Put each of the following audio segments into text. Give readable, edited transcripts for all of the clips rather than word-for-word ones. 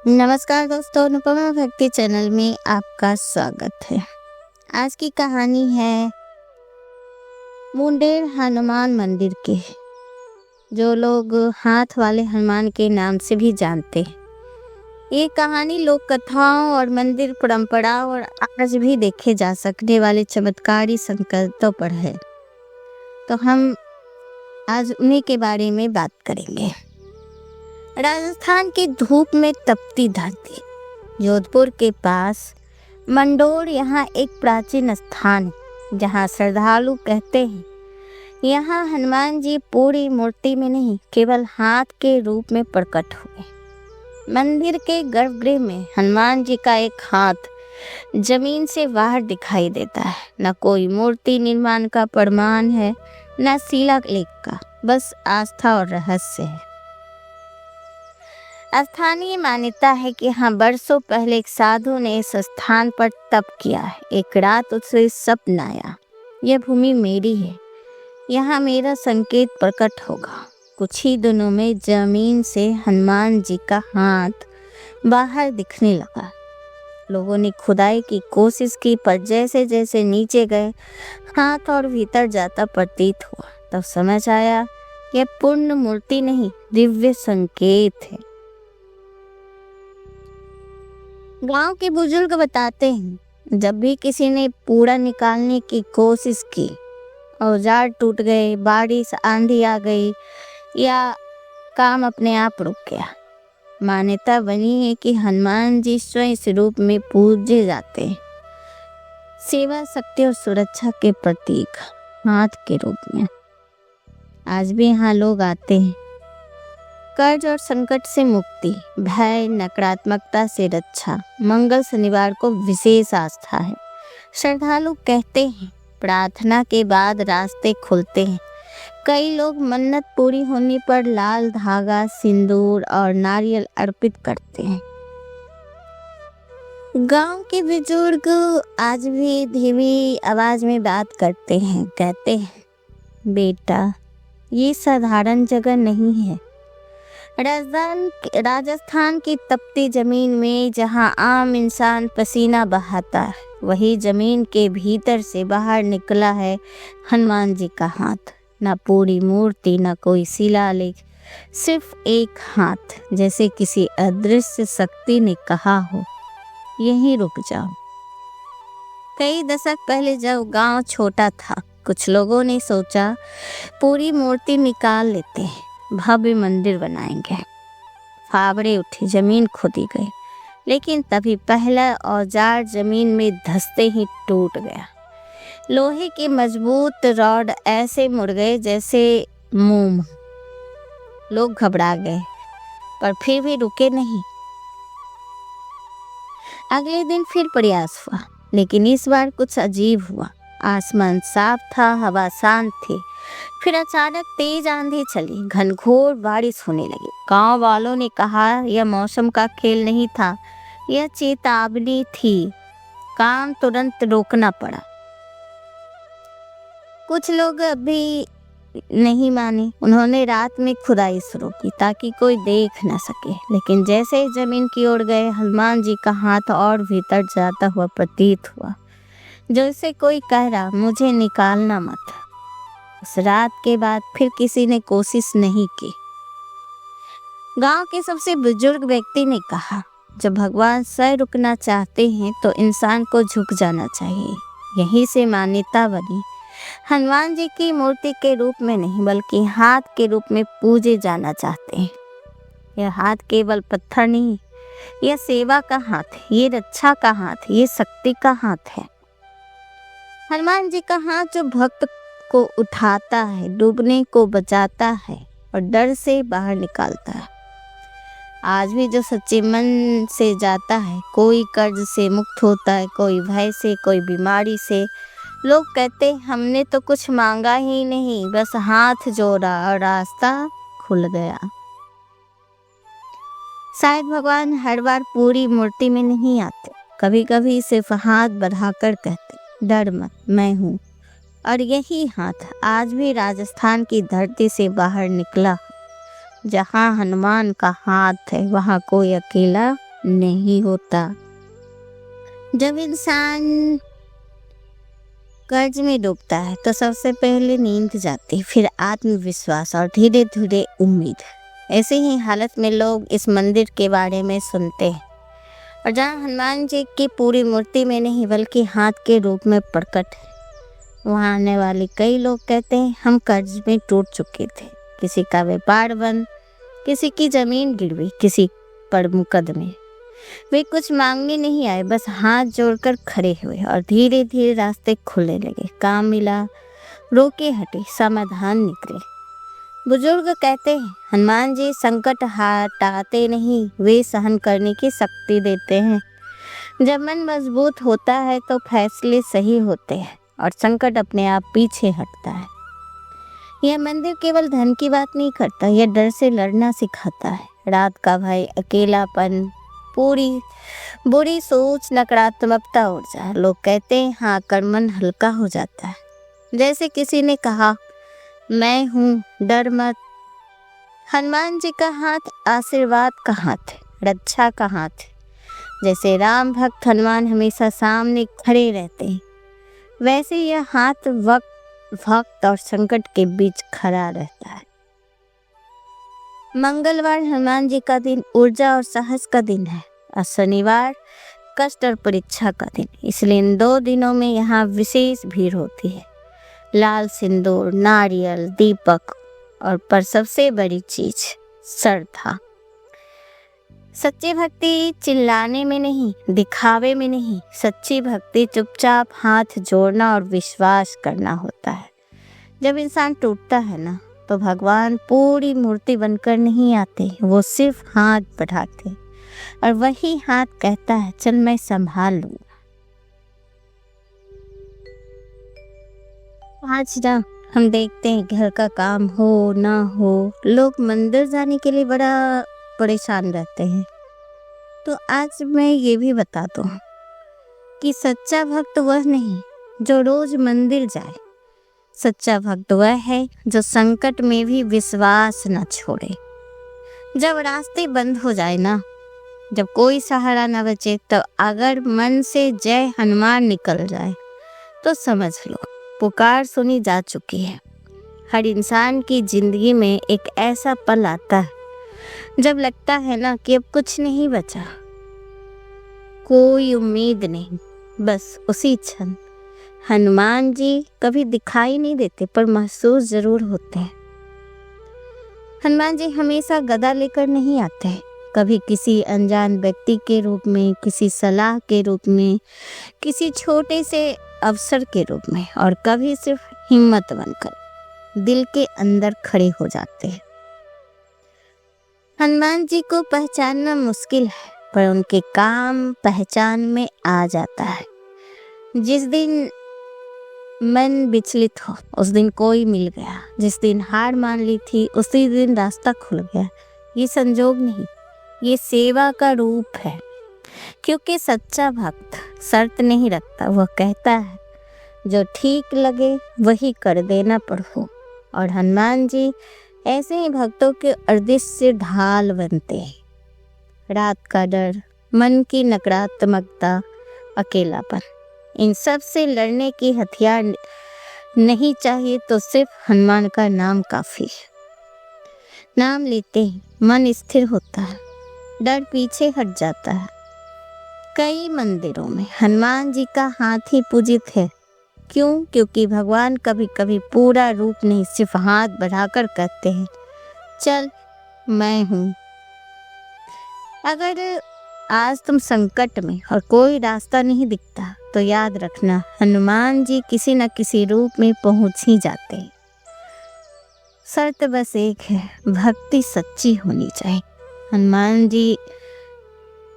नमस्कार दोस्तों, अनुपमा भक्ति चैनल में आपका स्वागत है। आज की कहानी है मुंडेर हनुमान मंदिर की, जो लोग हाथ वाले हनुमान के नाम से भी जानते हैं। ये कहानी लोक कथाओं और मंदिर परंपरा और आज भी देखे जा सकने वाले चमत्कारी संकेतों पर है। तो हम आज उन्हीं के बारे में बात करेंगे। राजस्थान की धूप में तपती धरती, जोधपुर के पास मंडोर, यहाँ एक प्राचीन स्थान है जहाँ श्रद्धालु कहते हैं यहाँ हनुमान जी पूरी मूर्ति में नहीं, केवल हाथ के रूप में प्रकट हुए। मंदिर के गर्भगृह में हनुमान जी का एक हाथ जमीन से बाहर दिखाई देता है। न कोई मूर्ति निर्माण का प्रमाण है, न शिलालेख का, बस आस्था और रहस्य है। स्थानीय मान्यता है कि हाँ, बरसों पहले एक साधु ने इस स्थान पर तप किया है। एक रात उसे सपन आया, यह भूमि मेरी है, यहाँ मेरा संकेत प्रकट होगा। कुछ ही दिनों में जमीन से हनुमान जी का हाथ बाहर दिखने लगा। लोगों ने खुदाई की कोशिश की, पर जैसे जैसे नीचे गए हाथ और भीतर जाता प्रतीत हुआ। तब समझ आया यह पूर्ण मूर्ति नहीं, दिव्य संकेत है। गांव के बुजुर्ग बताते हैं, जब भी किसी ने पूरा निकालने की कोशिश की, औजार टूट गए, बारिश आंधी आ गई या काम अपने आप रुक गया। मान्यता बनी है कि हनुमान जी स्वयं इस रूप में पूजे जाते हैं, सेवा, शक्ति और सुरक्षा के प्रतीक हाथ के रूप में। आज भी यहाँ लोग आते हैं, कर्ज और संकट से मुक्ति, भय, नकारात्मकता से रक्षा। मंगल शनिवार को विशेष आस्था है। श्रद्धालु कहते हैं प्रार्थना के बाद रास्ते खुलते हैं। कई लोग मन्नत पूरी होने पर लाल धागा, सिंदूर और नारियल अर्पित करते हैं। गांव के बुजुर्ग आज भी धीमी आवाज में बात करते हैं। कहते हैं, बेटा, ये साधारण जगह नहीं है। राजस्थान की तपती जमीन में जहां आम इंसान पसीना बहाता है, वही जमीन के भीतर से बाहर निकला है हनुमान जी का हाथ। ना पूरी मूर्ति, ना कोई शिलालेख, सिर्फ एक हाथ, जैसे किसी अदृश्य शक्ति ने कहा हो, यहीं रुक जाओ। कई दशक पहले जब गांव छोटा था, कुछ लोगों ने सोचा पूरी मूर्ति निकाल लेते हैं, भव्य मंदिर बनाएंगे। फावड़े उठी, जमीन खोदी गई, लेकिन तभी पहला औजार जमीन में धंसते ही टूट गया। लोहे के मजबूत रॉड ऐसे मुड़ गए जैसे मोम। लोग घबरा गए, पर फिर भी रुके नहीं। अगले दिन फिर प्रयास हुआ, लेकिन इस बार कुछ अजीब हुआ। आसमान साफ था, हवा शांत थी। फिर अचानक तेज आंधी चली, घनघोर बारिश होने लगी। गांव वालों ने कहा यह मौसम का खेल नहीं था, यह चेतावनी थी। काम तुरंत रोकना पड़ा। कुछ लोग अभी नहीं माने। उन्होंने रात में खुदाई शुरू की ताकि कोई देख न सके, लेकिन जैसे ही जमीन की ओर गए, हनुमान जी का हाथ और भीतर जाता हुआ प्रतीत हुआ, जैसे कोई कह रहा, मुझे निकालना मत। उस रात के बाद फिर किसी ने कोशिश नहीं की। गांव के सबसे बुजुर्ग व्यक्ति ने कहा, जब भगवान स्वयं रुकना चाहते हैं तो इंसान को झुक जाना चाहिए। यहीं से मान्यता बनी हनुमान जी की मूर्ति के रूप में नहीं, बल्कि हाथ के रूप में पूजे जाना चाहते हैं। यह हाथ केवल पत्थर नहीं, यह सेवा का हाथ है, ये रक्षा का हाथ है, ये शक्ति का हाथ है। हनुमान जी का हाथ जो भक्त को उठाता है, डूबने को बचाता है और डर से बाहर निकालता है। आज भी जो सच्चे मन से जाता है, कोई कर्ज से मुक्त होता है, कोई भय से, कोई बीमारी से। लोग कहते, हमने तो कुछ मांगा ही नहीं, बस हाथ जोड़ा और रास्ता खुल गया। शायद भगवान हर बार पूरी मूर्ति में नहीं आते, कभी कभी सिर्फ हाथ बढ़ाकर कहते, डर मत, मैं हूँ। और यही हाथ आज भी राजस्थान की धरती से बाहर निकला। जहाँ हनुमान का हाथ है, वहाँ कोई अकेला नहीं होता। जब इंसान कर्ज में डूबता है तो सबसे पहले नींद जाती, फिर आत्मविश्वास और धीरे धीरे उम्मीद। ऐसे ही हालत में लोग इस मंदिर के बारे में सुनते हैं, और जहाँ हनुमान जी की पूरी मूर्ति में नहीं बल्कि हाथ के रूप में प्रकट है, वहाँ आने वाले कई लोग कहते हैं हम कर्ज में टूट चुके थे। किसी का व्यापार बंद, किसी की जमीन गिरवी, किसी पर मुकदमे। वे कुछ मांगने नहीं आए, बस हाथ जोड़कर खड़े हुए और धीरे धीरे रास्ते खुलने लगे। काम मिला, रोके हटे, समाधान निकले। बुजुर्ग कहते हैं हनुमान जी संकट हटाते नहीं, वे सहन करने की शक्ति देते हैं। जब मन मजबूत होता है तो फैसले सही होते हैं और संकट अपने आप पीछे हटता है। यह मंदिर केवल धन की बात नहीं करता, यह डर से लड़ना सिखाता है। रात का भय, अकेलापन, बुरी सोच, नकारात्मकता ऊर्जा। लोग कहते हैं हाँ कर मन हल्का हो जाता है। जैसे किसी ने कहा मैं हूँ, डर मत। हनुमान जी का हाथ आशीर्वाद का हाथ है, रक्षा का हाथ है। जैसे राम भक्त हनुमान हमेशा सामने खड़े रहते हैं, वैसे यह हाथ वक्त और संकट के बीच खड़ा रहता है। मंगलवार हनुमान जी का दिन ऊर्जा और साहस का दिन है, और शनिवार कष्ट और परीक्षा का दिन। इसलिए इन 2 दिनों में यहाँ विशेष भीड़ होती है। लाल सिंदूर, नारियल, दीपक, और पर सबसे बड़ी चीज श्रद्धा। सच्ची भक्ति चिल्लाने में नहीं, दिखावे में नहीं। सच्ची भक्ति चुपचाप हाथ जोड़ना और विश्वास करना होता है। जब इंसान टूटता है ना, तो भगवान पूरी मूर्ति बनकर नहीं आते, वो सिर्फ हाथ बढ़ाते, और वही हाथ कहता है चल मैं संभाल लूंगा। आज ना हम देखते हैं घर का काम हो ना हो, लोग मंदिर जाने के लिए बड़ा परेशान रहते हैं। तो आज मैं ये भी बता दूं कि सच्चा भक्त वह नहीं जो रोज मंदिर जाए। सच्चा भक्त वह है जो संकट में भी विश्वास न छोड़े। जब रास्ते बंद हो जाए ना, जब कोई सहारा न बचे, तो अगर मन से जय हनुमान निकल जाए तो समझ लो पुकार सुनी जा चुकी है। हर इंसान की जिंदगी में एक ऐसा पल आता है जब लगता है ना कि अब कुछ नहीं बचा, कोई उम्मीद नहीं। बस उसी क्षण हनुमान जी कभी दिखाई नहीं देते पर महसूस जरूर होते हैं। हनुमान जी हमेशा गदा लेकर नहीं आते हैं, कभी किसी अनजान व्यक्ति के रूप में, किसी सलाह के रूप में, किसी छोटे से अवसर के रूप में, और कभी सिर्फ हिम्मत बनकर दिल के अंदर खड़े हो जाते हैं। हनुमान जी को पहचानना मुश्किल है, पर उनके काम पहचान में आ जाता है। जिस दिन मन विचलित हो उस दिन कोई मिल गया, जिस दिन हार मान ली थी उसी दिन रास्ता खुल गया। ये संजोग नहीं, ये सेवा का रूप है। क्योंकि सच्चा भक्त शर्त नहीं रखता, वह कहता है जो ठीक लगे वही कर देना प्रभु। और हनुमान जी ऐसे ही भक्तों के अदृश्य ढाल बनते हैं। रात का डर, मन की नकारात्मकता, अकेलापन, इन सब से लड़ने की हथियार नहीं चाहिए, तो सिर्फ हनुमान का नाम काफी है। नाम लेते ही मन स्थिर होता है, डर पीछे हट जाता है। कई मंदिरों में हनुमान जी का हाथ ही पूजित है। क्यों? क्योंकि भगवान कभी कभी पूरा रूप नहीं, सिर्फ हाथ बढ़ाकर कहते हैं चल मैं हूँ। अगर आज तुम संकट में और कोई रास्ता नहीं दिखता, तो याद रखना हनुमान जी किसी न किसी रूप में पहुंच ही जाते हैं। शर्त बस एक है, भक्ति सच्ची होनी चाहिए। हनुमान जी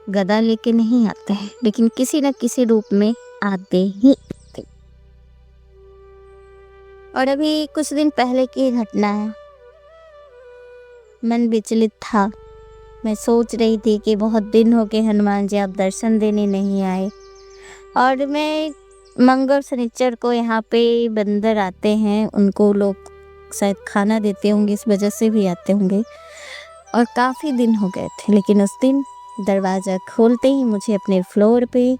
गदा लेके नहीं आते हैं, लेकिन किसी न किसी रूप में आते ही आते। और अभी कुछ दिन पहले की घटना है, मन विचलित था। मैं सोच रही थी कि बहुत दिन हो गए हनुमान जी आप दर्शन देने नहीं आए, और मैं मंगल शनिचर को यहाँ पे बंदर आते हैं, उनको लोग शायद खाना देते होंगे, इस वजह से भी आते होंगे, और काफ़ी दिन हो गए थे। लेकिन उस दिन दरवाज़ा खोलते ही मुझे अपने फ्लोर पे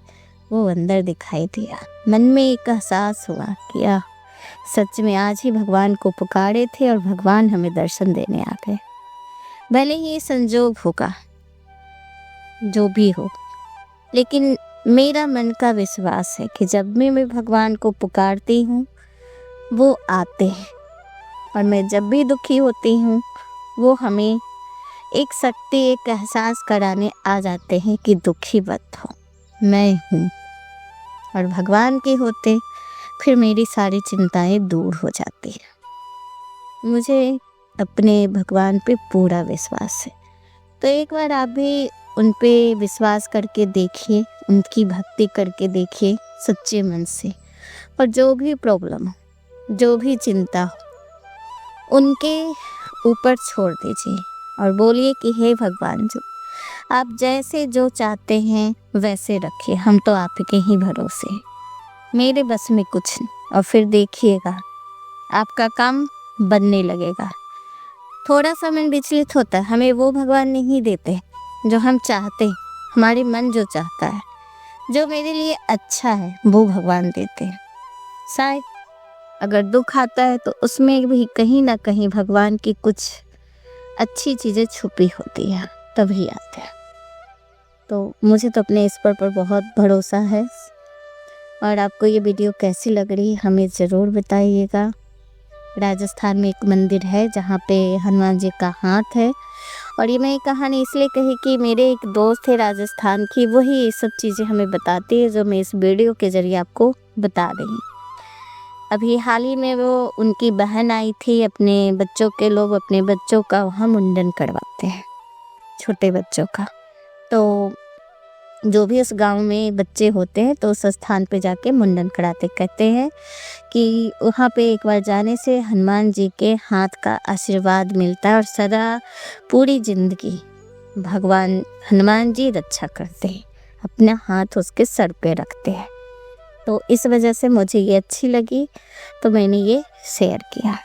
वो अंदर दिखाई दिया। मन में एक एहसास हुआ कि सच में आज ही भगवान को पुकारे थे और भगवान हमें दर्शन देने आ गए। भले ही ये संजोग होगा, जो भी हो, लेकिन मेरा मन का विश्वास है कि जब भी मैं भगवान को पुकारती हूँ वो आते हैं, और मैं जब भी दुखी होती हूँ वो हमें एक शक्ति, एक एहसास कराने आ जाते हैं कि दुखी मत हो, मैं हूँ। और भगवान के होते फिर मेरी सारी चिंताएं दूर हो जाती हैं। मुझे अपने भगवान पे पूरा विश्वास है। तो एक बार आप भी उन पे विश्वास करके देखिए, उनकी भक्ति करके देखिए सच्चे मन से, और जो भी प्रॉब्लम हो, जो भी चिंता हो, उनके ऊपर छोड़ दीजिए और बोलिए कि हे भगवान जी, आप जैसे जो चाहते हैं वैसे रखिए, हम तो आपके ही भरोसे हैं, मेरे बस में कुछ नहीं। और फिर देखिएगा आपका काम बनने लगेगा। थोड़ा सा मन विचलित होता है, हमें वो भगवान नहीं देते जो हम चाहते, हमारे मन जो चाहता है, जो मेरे लिए अच्छा है, वो भगवान देते हैं। शायद अगर दुख आता है तो उसमें भी कहीं ना कहीं भगवान की कुछ अच्छी चीज़ें छुपी होती हैं, तभी आते हैं। तो मुझे तो अपने ईश्वर पर बहुत भरोसा है। और आपको ये वीडियो कैसी लग रही है हमें ज़रूर बताइएगा। राजस्थान में एक मंदिर है जहाँ पे हनुमान जी का हाथ है, और ये मैं कहानी इसलिए कही कि मेरे एक दोस्त है राजस्थान की, वही ये सब चीज़ें हमें बताती है जो मैं इस वीडियो के ज़रिए आपको बता रही हूँ। अभी हाल ही में वो उनकी बहन आई थी, अपने बच्चों के लोग अपने बच्चों का वहाँ मुंडन करवाते हैं, छोटे बच्चों का। तो जो भी उस गांव में बच्चे होते हैं तो उस स्थान पे जाके मुंडन कराते। कहते हैं कि वहाँ पे एक बार जाने से हनुमान जी के हाथ का आशीर्वाद मिलता है और सदा पूरी जिंदगी भगवान हनुमान जी रक्षा करते हैं, अपना हाथ उसके सर पे रखते हैं। तो इस वजह से मुझे ये अच्छी लगी तो मैंने ये शेयर किया।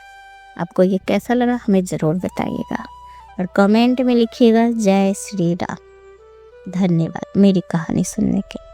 आपको ये कैसा लगा हमें ज़रूर बताइएगा और कमेंट में लिखिएगा। जय श्री राम। धन्यवाद मेरी कहानी सुनने के लिए।